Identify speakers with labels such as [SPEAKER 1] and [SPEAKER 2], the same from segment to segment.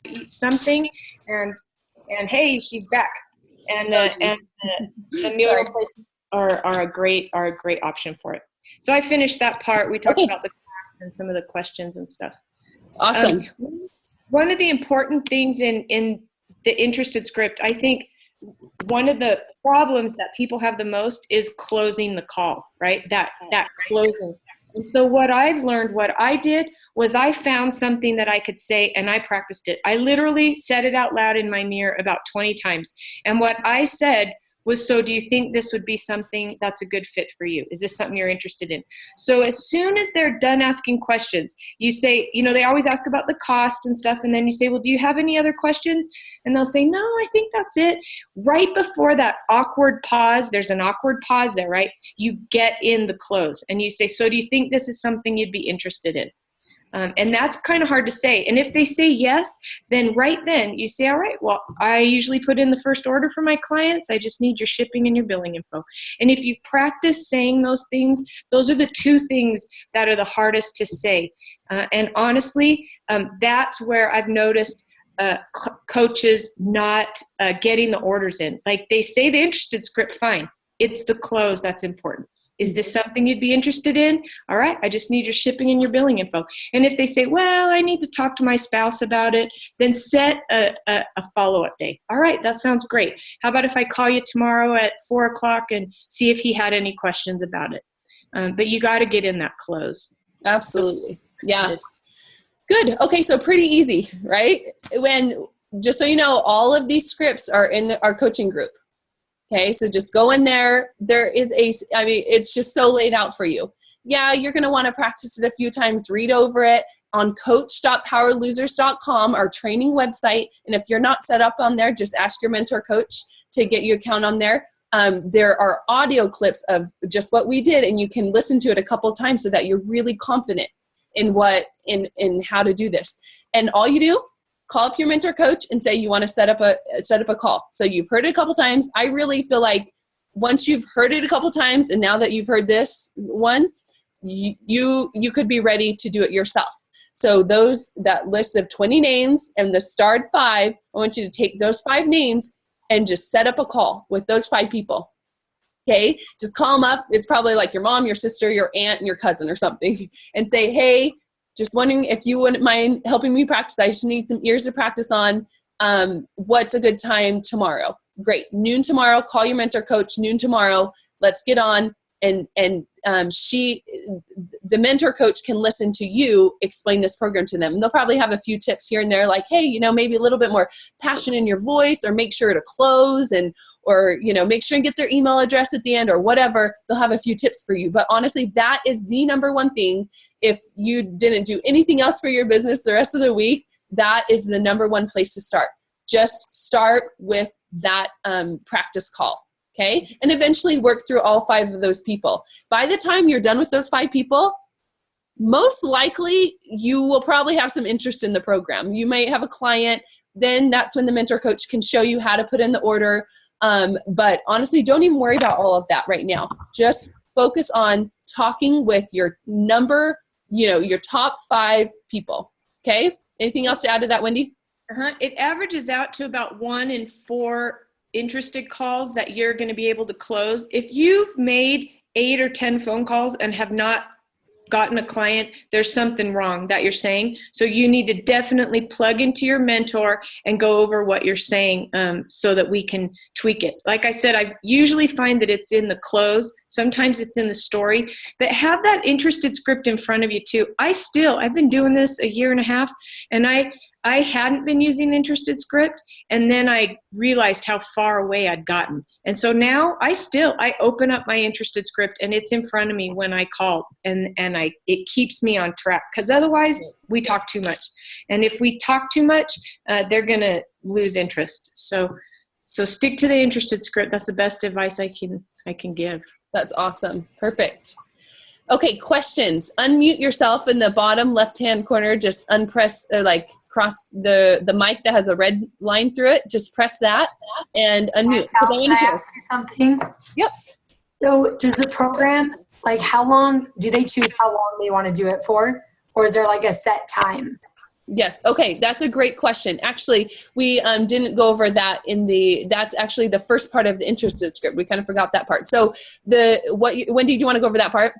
[SPEAKER 1] eat something, and hey, she's back. And the meal replacements are a great option for it. So I finished that part. We talked about the class and some of the questions and stuff.
[SPEAKER 2] Awesome.
[SPEAKER 1] One of the important things in the interested script, I think one of the problems that people have the most is closing the call, right? That closing. And so what I've learned, what I did was I found something that I could say and I practiced it. I literally said it out loud in my mirror about 20 times. And what I said was, so do you think this would be something that's a good fit for you? Is this something you're interested in? So as soon as they're done asking questions, you say, they always ask about the cost and stuff. And then you say, well, do you have any other questions? And they'll say, no, I think that's it. Right before that awkward pause, there's an awkward pause there, right? You get in the close and you say, so do you think this is something you'd be interested in? And that's kind of hard to say. And if they say yes, then right then you say, all right, well, I usually put in the first order for my clients. I just need your shipping and your billing info. And if you practice saying those things, those are the two things that are the hardest to say. And honestly, that's where I've noticed coaches not getting the orders in. Like they say the interested script, fine. It's the close that's important. Is this something you'd be interested in? All right, I just need your shipping and your billing info. And if they say, well, I need to talk to my spouse about it, then set a follow-up day. All right, that sounds great. How about if I call you tomorrow at 4:00 and see if he had any questions about it? But you got to get in that close.
[SPEAKER 2] Absolutely. Yeah. Good. Okay, so pretty easy, right? When, just so you know, all of these scripts are in our coaching group. Okay, so just go in there. There is it's just so laid out for you. Yeah, you're going to want to practice it a few times, read over it on coach.powerlosers.com, our training website. And if you're not set up on there, just ask your mentor coach to get your account on there. There are audio clips of just what we did, and you can listen to it a couple times so that you're really confident in how to do this. And all you do, call up your mentor coach and say you want to set up a call. So you've heard it a couple times. I really feel like once you've heard it a couple times, and now that you've heard this one, you could be ready to do it yourself. So that list of 20 names and the starred 5, I want you to take those 5 names and just set up a call with those 5 people. Okay, just call them up. It's probably like your mom, your sister, your aunt, and your cousin or something, and say, hey, just wondering if you wouldn't mind helping me practice. I just need some ears to practice on. What's a good time tomorrow? Great. Noon tomorrow. Call your mentor coach. Noon tomorrow. Let's get on. And the mentor coach can listen to you explain this program to them. And they'll probably have a few tips here and there, like, hey, maybe a little bit more passion in your voice, or make sure to close, or make sure and get their email address at the end, or whatever. They'll have a few tips for you. But honestly, that is the number one thing. If you didn't do anything else for your business the rest of the week, that is the number one place to start. Just start with that practice call, okay? And eventually work through all 5 of those people. By the time you're done with those 5 people, most likely you will probably have some interest in the program. You might have a client. Then that's when the mentor coach can show you how to put in the order. But honestly, don't even worry about all of that right now. Just focus on talking with your your top 5 people. Okay. Anything else to add to that, Wendy?
[SPEAKER 1] It averages out to about 1 in 4 interested calls that you're going to be able to close. If you've made 8 or 10 phone calls and have not gotten a client, there's something wrong that you're saying. So you need to definitely plug into your mentor and go over what you're saying so that we can tweak it. Like I said, I usually find that it's in the close. Sometimes it's in the story. But have that interested script in front of you too. I've been doing this a year and a half, and I hadn't been using interested script, and then I realized how far away I'd gotten. And so now I open up my interested script, and it's in front of me when I call, and it keeps me on track, because otherwise we talk too much. And if we talk too much, they're going to lose interest. So stick to the interested script. That's the best advice I can give.
[SPEAKER 2] That's awesome. Perfect. Okay, questions. Unmute yourself in the bottom left-hand corner. Just unpress, cross the mic that has a red line through it. Just press that and unmute.
[SPEAKER 3] Can I ask you something?
[SPEAKER 2] Yep.
[SPEAKER 3] So does the program, how long, do they choose how long they want to do it for? Or is there a set time?
[SPEAKER 2] Yes. Okay. That's a great question. Actually, we didn't go over that that's actually the first part of the interested script. We kind of forgot that part. So Wendy, do you want to go over that part?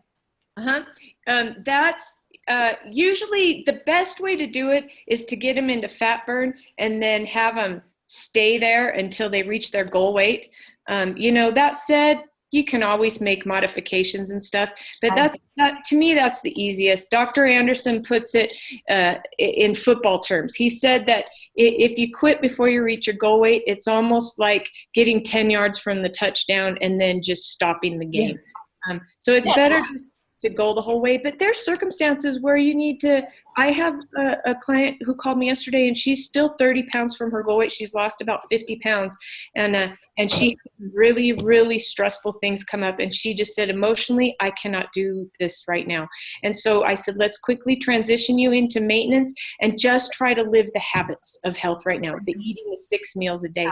[SPEAKER 1] Uh-huh. That's usually the best way to do it is to get them into fat burn and then have them stay there until they reach their goal weight. That said, you can always make modifications and stuff, but to me, that's the easiest. Dr. Anderson puts it in football terms. He said that if you quit before you reach your goal weight, it's almost like getting 10 yards from the touchdown and then just stopping the game. So it's better to go the whole way, but there's circumstances where you need to. I have a client who called me yesterday, and she's still 30 pounds from her goal weight. She's lost about 50 pounds, and she really, really stressful things come up, and she just said, emotionally, I cannot do this right now. And so I said, let's quickly transition you into maintenance and just try to live the habits of health right now, the eating the 6 meals a day.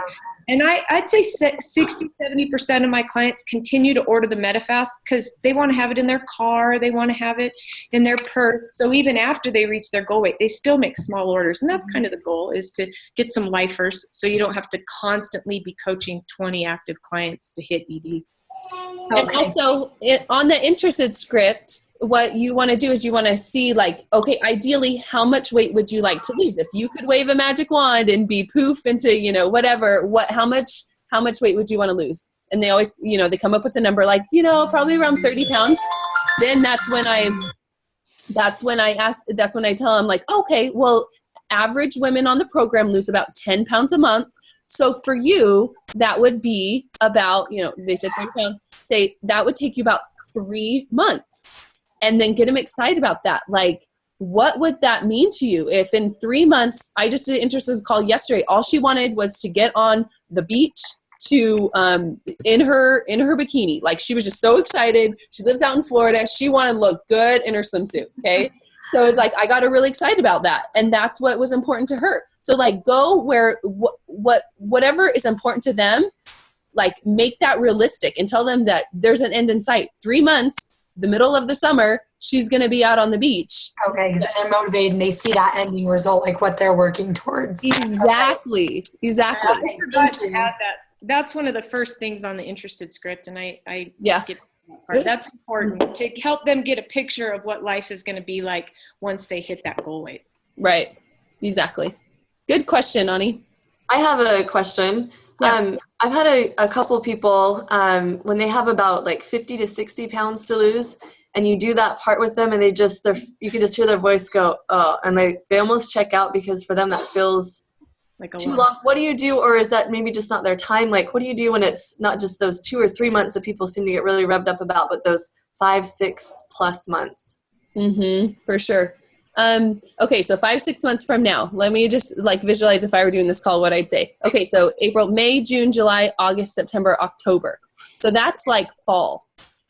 [SPEAKER 1] And I'd say 60-70% of my clients continue to order the MetaFast because they want to have it in their car, they want to have it in their purse. So even after they reach their goal weight, they still make small orders. And that's kind of the goal, is to get some lifers so you don't have to constantly be coaching 20 active clients to hit ED.
[SPEAKER 2] And also on the interested script, what you want to do is you want to see, like, okay, ideally, how much weight would you like to lose? If you could wave a magic wand and be poof into, whatever, how much weight would you want to lose? And they always, they come up with the number, like, probably around 30 pounds. Then that's when I tell them, like, okay, well, average women on the program lose about 10 pounds a month. So for you, that would be about, they said 30 pounds, that would take you about 3 months. And then get them excited about that. Like, what would that mean to you if in 3 months, I just did an interested call yesterday, all she wanted was to get on the beach to in her bikini. Like, she was just so excited. She lives out in Florida. She wanted to look good in her swimsuit. Okay. So it's like, I got her really excited about that. And that's what was important to her. So like, go where, whatever is important to them, like, make that realistic and tell them that there's an end in sight. 3 months, the middle of the summer, she's going to be out on the beach.
[SPEAKER 3] Okay. Then they're motivated and they see that ending result, like what they're working towards.
[SPEAKER 2] Exactly.
[SPEAKER 3] Okay.
[SPEAKER 1] I forgot to add that. That's one of the first things on the interested script. And I skipped that part. That's important to help them get a picture of what life is going to be like once they hit that goal weight.
[SPEAKER 2] Right. Exactly. Good question, Ani.
[SPEAKER 4] I have a question. Yeah. I've had a couple people, when they have about like 50 to 60 pounds to lose, and you do that part with them and you can just hear their voice go, oh, and they almost check out because for them that feels like too long. What do you do? Or is that maybe just not their time? Like, what do you do when it's not just those 2 or 3 months that people seem to get really revved up about, but those 5, 6+ months?
[SPEAKER 2] For sure. Okay, so 5-6 months from now, let me just like visualize if I were doing this call, what I'd say. Okay, so April, May, June, July, August, September, October. So that's like fall.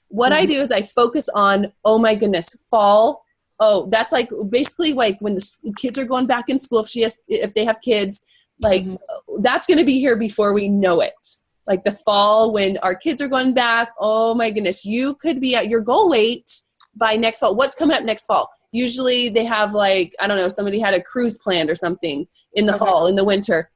[SPEAKER 2] What I do is I focus on, oh my goodness, fall. Oh, that's like basically like when the kids are going back in school, if they have kids, like that's going to be here before we know it. Like the fall when our kids are going back, oh my goodness, you could be at your goal weight by next fall. What's coming up next fall? Usually they have like, I don't know, somebody had a cruise planned or something in the fall, in the winter.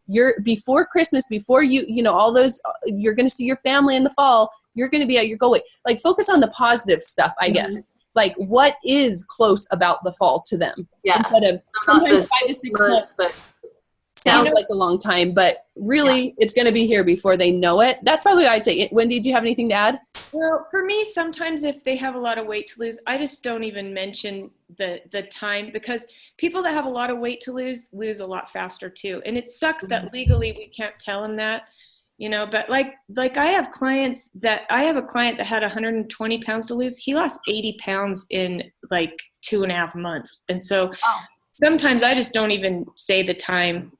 [SPEAKER 2] Before Christmas, before all those, you're going to see your family in the fall. You're going to be at your goal weight. Like focus on the positive stuff, I guess. Like what is close about the fall to them? Yeah. Instead of sometimes 5 to 6 months sounds like a long time, but really it's going to be here before they know it. That's probably what I'd say. Wendy, do you have anything to add?
[SPEAKER 1] Well, for me, sometimes if they have a lot of weight to lose, I just don't even mention the time, because people that have a lot of weight to lose a lot faster too. And it sucks that legally we can't tell them that, but like I have a client that had 120 pounds to lose. He lost 80 pounds in like 2.5 months. And so sometimes I just don't even say the time.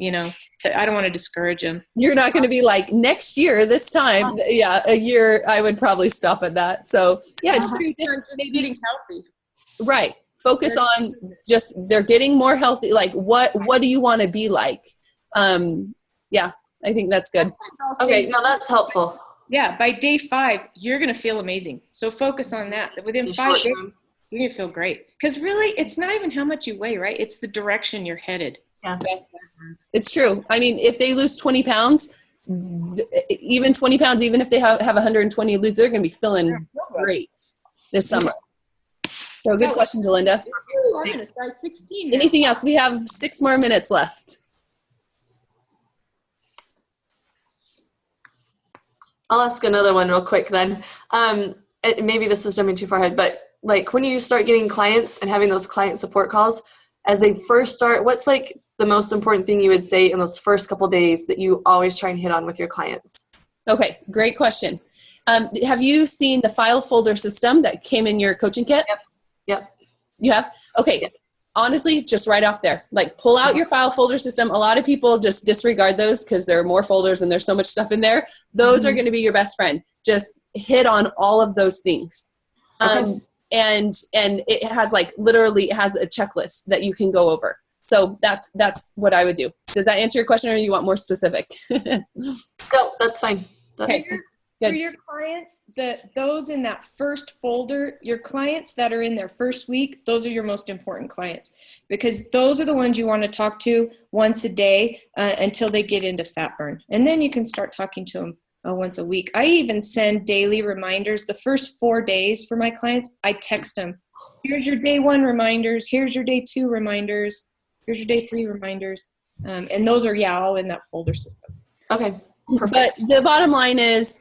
[SPEAKER 1] I don't want to discourage them.
[SPEAKER 2] You're not going to be like next year, this time. Yeah, a year, I would probably stop at that. So yeah, it's true. Just
[SPEAKER 1] getting healthy.
[SPEAKER 2] Right. Focus on just, they're getting more healthy. Like what do you want to be like? Yeah, I think that's good.
[SPEAKER 4] Okay, now that's helpful.
[SPEAKER 1] Yeah, by day 5, you're going to feel amazing. So focus on that. Within 5 days, you're gonna feel great. Because really, it's not even how much you weigh, right? It's the direction you're headed.
[SPEAKER 4] Yeah.
[SPEAKER 2] It's true. I mean, if they lose 20 pounds, even 20 pounds, even if they have 120 lose, they're going to be feeling great this summer. So good question, Delinda.
[SPEAKER 1] Ooh, I'm in a size 16 now.
[SPEAKER 2] Anything else? We have 6 more minutes left.
[SPEAKER 4] I'll ask another one real quick then. Maybe this is jumping too far ahead, but like when you start getting clients and having those client support calls, as they first start, what's like the most important thing you would say in those first couple days that you always try and hit on with your clients?
[SPEAKER 2] Okay, great question. Have you seen the file folder system that came in your coaching kit?
[SPEAKER 4] Yep.
[SPEAKER 2] You have? Okay. Yep. Honestly, just right off there, like pull out your file folder system. A lot of people just disregard those because there are more folders and there's so much stuff in there. Those are going to be your best friend. Just hit on all of those things. Okay. And it has like literally it has a checklist that you can go over. So that's what I would do. Does that answer your question, or do you want more specific?
[SPEAKER 4] No, that's fine. That's
[SPEAKER 2] okay.
[SPEAKER 1] For your clients, those in that first folder, your clients that are in their first week, those are your most important clients, because those are the ones you want to talk to once a day until they get into fat burn. And then you can start talking to them once a week. I even send daily reminders. The first 4 days for my clients, I text them. Here's your day 1 reminders. Here's your day 2 reminders. Here's your day 3 reminders. And those are, all in that folder system.
[SPEAKER 4] Okay, perfect.
[SPEAKER 2] But the bottom line is,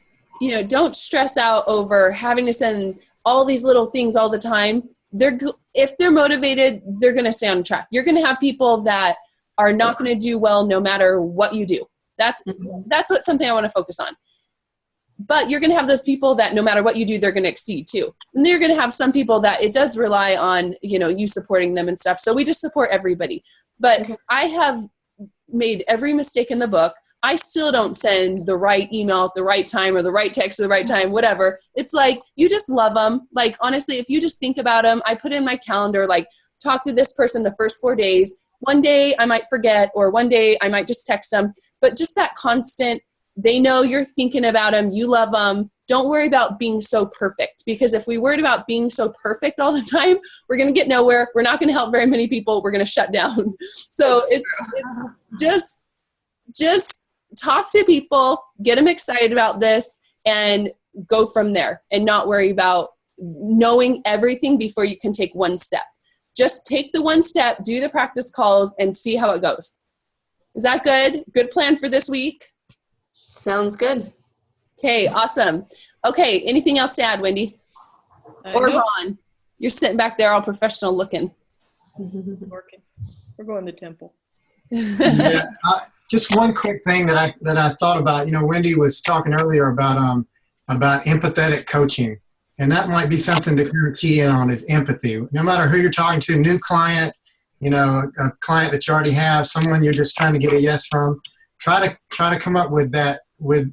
[SPEAKER 2] don't stress out over having to send all these little things all the time. If they're motivated, they're going to stay on track. You're going to have people that are not going to do well no matter what you do. That's something I want to focus on. But you're going to have those people that no matter what you do, they're going to exceed too. And then you're going to have some people that it does rely on, you supporting them and stuff. So we just support everybody. But I have made every mistake in the book. I still don't send the right email at the right time or the right text at the right time, whatever. It's like, you just love them. Like, honestly, if you just think about them, I put in my calendar, like, talk to this person the first 4 days. One day I might forget, or one day I might just text them. But just that constant, they know you're thinking about them, you love them. Don't worry about being so perfect, because if we worried about being so perfect all the time, we're going to get nowhere. We're not going to help very many people. We're going to shut down. So it's just talk to people, get them excited about this, and go from there, and not worry about knowing everything before you can take one step. Just take the one step, do the practice calls, and see how it goes. Is that good? Good plan for this week?
[SPEAKER 4] Sounds good.
[SPEAKER 2] Okay, awesome. Okay, anything else to add, Wendy? Or
[SPEAKER 1] nope.
[SPEAKER 2] Ron? You're sitting back there all professional looking.
[SPEAKER 1] Working. We're going to temple.
[SPEAKER 5] Yeah, just one quick thing that I thought about. Wendy was talking earlier about empathetic coaching, and that might be something to kind of key in on, is empathy. No matter who you're talking to, new client, a client that you already have, someone you're just trying to get a yes from, try to come up with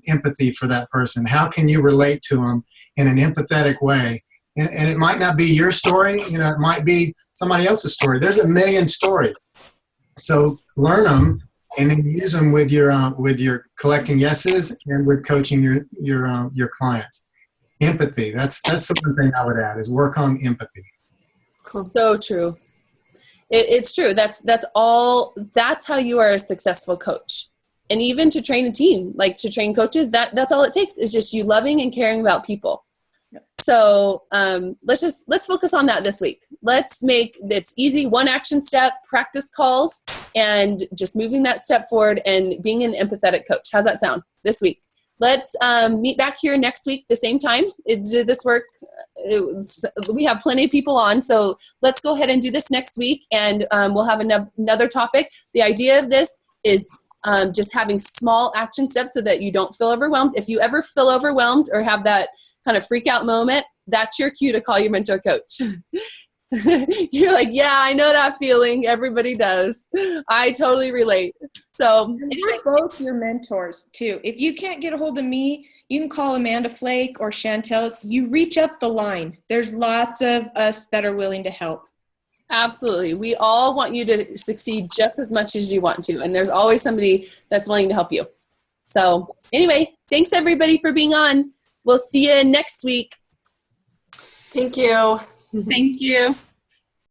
[SPEAKER 5] empathy for that person. How can you relate to them in an empathetic way? And it might not be your story. It might be somebody else's story. There's a million stories. So learn them and then use them with your collecting yeses and with coaching your clients. Empathy. That's the one thing I would add, is work on empathy.
[SPEAKER 2] Cool. So true. It's true. That's how you are a successful coach. And even to train a team, like to train coaches, that's all it takes, is just you loving and caring about people. So let's focus on that this week. Let's make it's easy, one action step, practice calls, and just moving that step forward and being an empathetic coach. How's that sound this week? Let's meet back here next week, the same time. Did this work? We have plenty of people on, so let's go ahead and do this next week, and we'll have another topic. The idea of this is just having small action steps so that you don't feel overwhelmed. If you ever feel overwhelmed or have that kind of freak out moment, that's your cue to call your mentor coach. You're like, yeah, I know that feeling. Everybody does. I totally relate. So
[SPEAKER 1] anyway, both your mentors too. If you can't get a hold of me, you can call Amanda Flake or Chantel. You reach up the line. There's lots of us that are willing to help.
[SPEAKER 2] Absolutely. We all want you to succeed just as much as you want to. And there's always somebody that's willing to help you. So anyway, thanks everybody for being on. We'll see you next week.
[SPEAKER 4] Thank you.
[SPEAKER 6] Thank you.